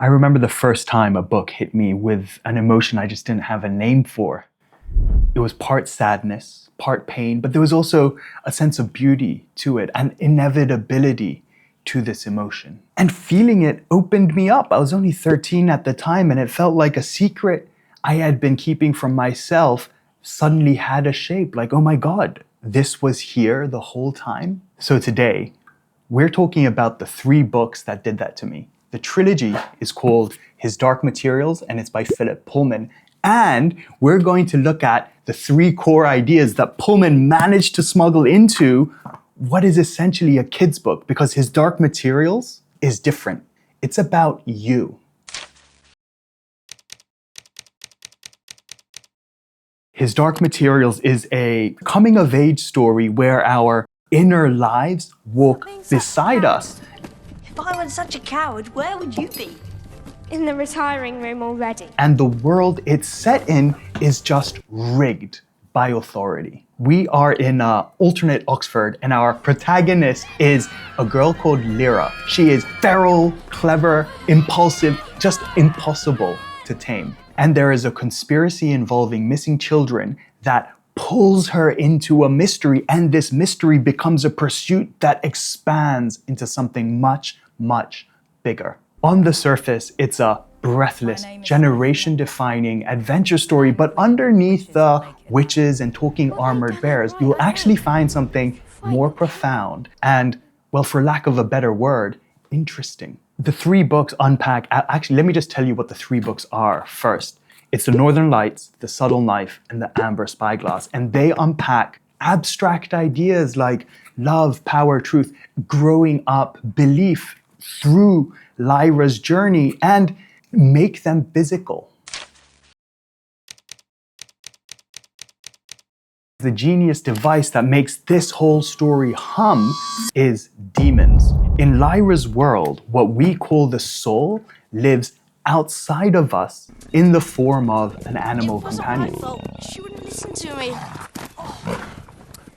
I remember the first time a book hit me with an emotion I just didn't have a name for. It was part sadness, part pain, but there was also a sense of beauty to it, an inevitability to this emotion. And feeling it opened me up. I was only 13 at the time, and it felt like a secret I had been keeping from myself suddenly had a shape. Like, oh my God, this was here the whole time. So today, we're talking about the 3 books that did that to me. The trilogy is called His Dark Materials, and it's by Philip Pullman. And we're going to look at the 3 core ideas that Pullman managed to smuggle into what is essentially a kid's book, because His Dark Materials is different. It's about you. His Dark Materials is a coming-of-age story where our inner lives walk beside us. If I weren't such a coward, where would you be? In the retiring room already. And the world it's set in is just rigged by authority. We are in alternate Oxford, and our protagonist is a girl called Lyra. She is feral, clever, impulsive, just impossible to tame. And there is a conspiracy involving missing children that pulls her into a mystery, and this mystery becomes a pursuit that expands into something much, much bigger. On the surface, it's a breathless, generation-defining adventure story, but underneath the witches and talking armored bears, you'll actually find something more profound and, well, for lack of a better word, interesting. The 3 books unpack, actually, let me just tell you what the 3 books are first. It's The Northern Lights, The Subtle Knife, and The Amber Spyglass, and they unpack abstract ideas like love, power, truth, growing up, belief through Lyra's journey, and make them physical. The genius device that makes this whole story hum is Daemons. In Lyra's world, what we call the soul lives outside of us in the form of an animal companion. It wasn't my fault. She wouldn't listen to me.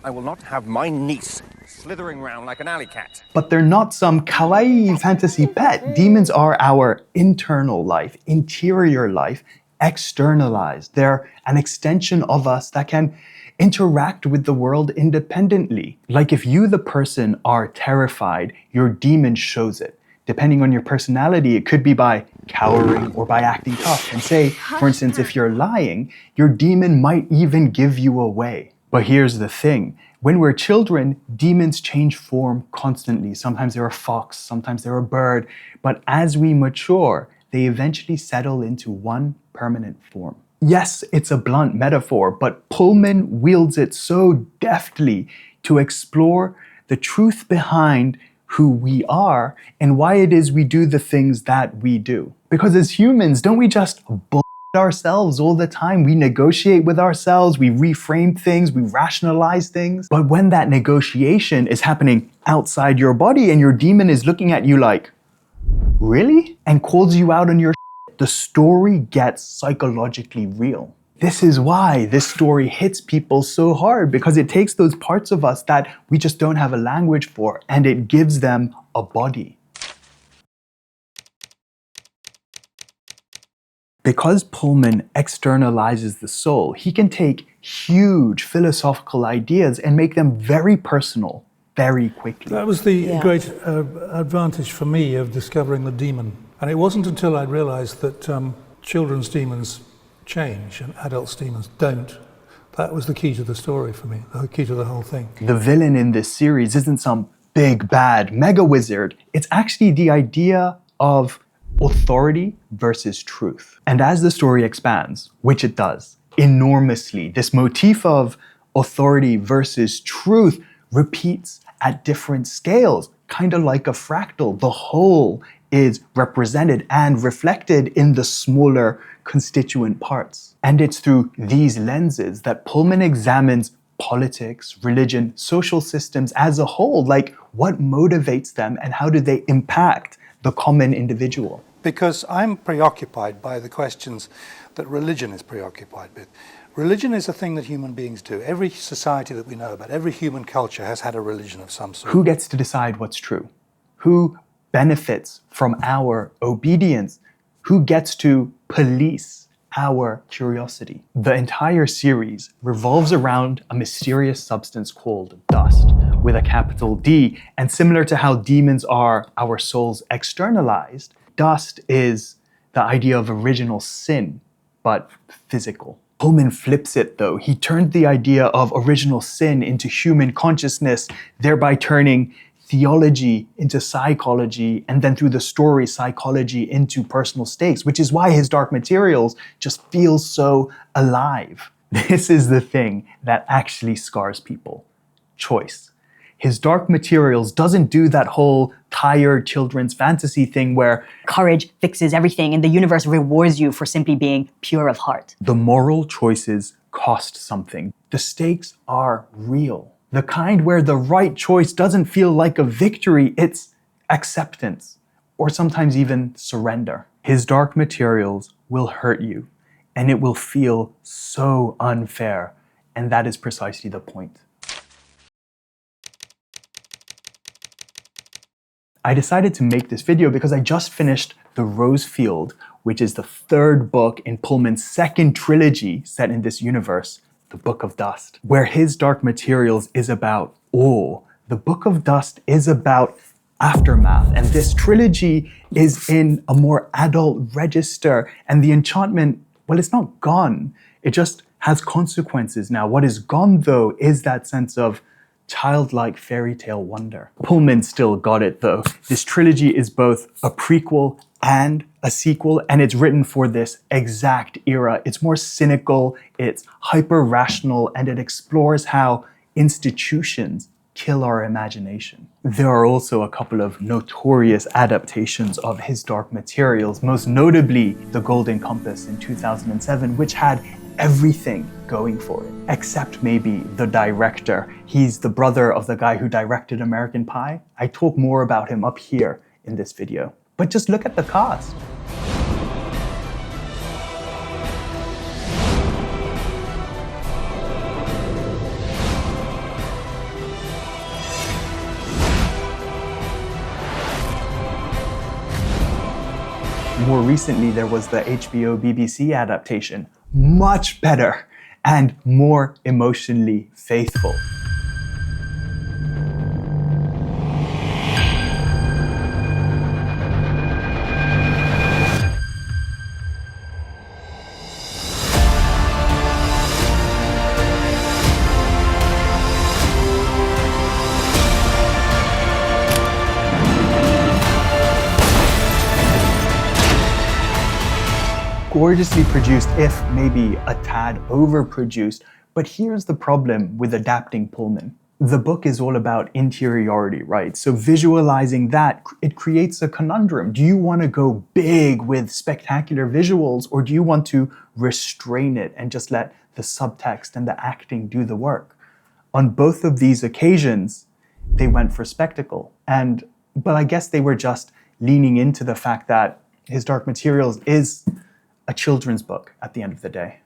I will not have my niece slithering around like an alley cat. But they're not some kawaii fantasy pet. Demons are our internal life, interior life, externalized. They're an extension of us that can interact with the world independently. Like if you, the person, are terrified, your demon shows it. Depending on your personality, it could be by cowering or by acting tough. And say, for instance, if you're lying, your demon might even give you away. But here's the thing. When we're children, demons change form constantly. Sometimes they're a fox, sometimes they're a bird. But as we mature, they eventually settle into one permanent form. Yes, it's a blunt metaphor, but Pullman wields it so deftly to explore the truth behind who we are and why it is we do the things that we do. Because as humans, don't we just bullshit ourselves all the time? We negotiate with ourselves, we reframe things, we rationalize things. But when that negotiation is happening outside your body and your demon is looking at you like, really? And calls you out on your shit, the story gets psychologically real. This is why this story hits people so hard, because it takes those parts of us that we just don't have a language for, and it gives them a body. Because Pullman externalizes the soul, he can take huge philosophical ideas and make them very personal, very quickly. That was the great advantage for me of discovering the demon. And it wasn't until I realized that children's demons change and adults' demons don't. That was the key to the story for me, the key to the whole thing. The villain in this series isn't some big bad mega wizard. It's actually the idea of authority versus truth. And as the story expands, which it does enormously, this motif of authority versus truth repeats at different scales, kind of like a fractal. The whole is represented and reflected in the smaller constituent parts. And it's through these lenses that Pullman examines politics, religion, social systems as a whole, like what motivates them and how do they impact the common individual. Because I'm preoccupied by the questions that religion is preoccupied with. Religion is a thing that human beings do. Every society that we know about, every human culture has had a religion of some sort. Who gets to decide what's true? Who benefits from our obedience Who gets to police our curiosity? The entire series revolves around a mysterious substance called dust, with a capital D. And similar to how demons are our souls externalized, dust is the idea of original sin, but physical. Pullman flips it though. He turned the idea of original sin into human consciousness, thereby turning theology into psychology, and then through the story, psychology into personal stakes, which is why his Dark Materials just feels so alive. This is the thing that actually scars people. Choice. His Dark Materials doesn't do that whole tired children's fantasy thing where courage fixes everything and the universe rewards you for simply being pure of heart. the moral choices cost something. The stakes are real. The kind where the right choice doesn't feel like a victory, it's acceptance, or sometimes even surrender. His Dark Materials will hurt you, and it will feel so unfair, and that is precisely the point. I decided to make this video because I just finished The Rose Field, which is the third book in Pullman's second trilogy set in this universe, The Book of Dust. Where his Dark Materials is about awe, The Book of Dust is about aftermath, and this trilogy is in a more adult register, and the enchantment, well, it's not gone. It just has consequences now. What is gone, though, is that sense of childlike fairy tale wonder. Pullman still got it though. This trilogy is both a prequel and a sequel, and it's written for this exact era. It's more cynical, it's hyper-rational, and it explores how institutions kill our imagination. There are also a couple of notorious adaptations of his Dark Materials, most notably The Golden Compass in 2007, which had everything going for it, except maybe the director. He's the brother of the guy who directed American Pie. I talk more about him up here in this video. But just look at the cast. More recently, there was the HBO BBC adaptation. Much better and more emotionally faithful. Gorgeously produced, if maybe a tad overproduced, but here's the problem with adapting Pullman. The book is all about interiority, right? So visualizing that, it creates a conundrum. Do you want to go big with spectacular visuals, or do you want to restrain it and just let the subtext and the acting do the work? On both of these occasions, they went for spectacle. But I guess they were just leaning into the fact that his Dark Materials is a children's book at the end of the day.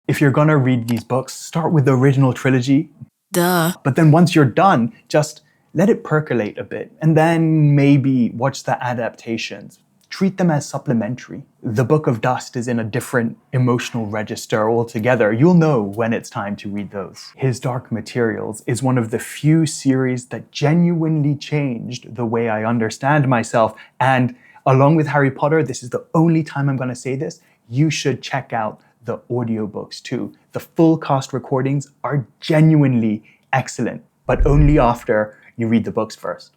If you're gonna read these books, start with the original trilogy. Duh. But then once you're done, just let it percolate a bit, and then maybe watch the adaptations. Treat them as supplementary. The Book of Dust is in a different emotional register altogether. You'll know when it's time to read those. His Dark Materials is one of the few series that genuinely changed the way I understand myself. And along with Harry Potter, this is the only time I'm gonna say this, you should check out the audiobooks too. The full cast recordings are genuinely excellent, but only after you read the books first.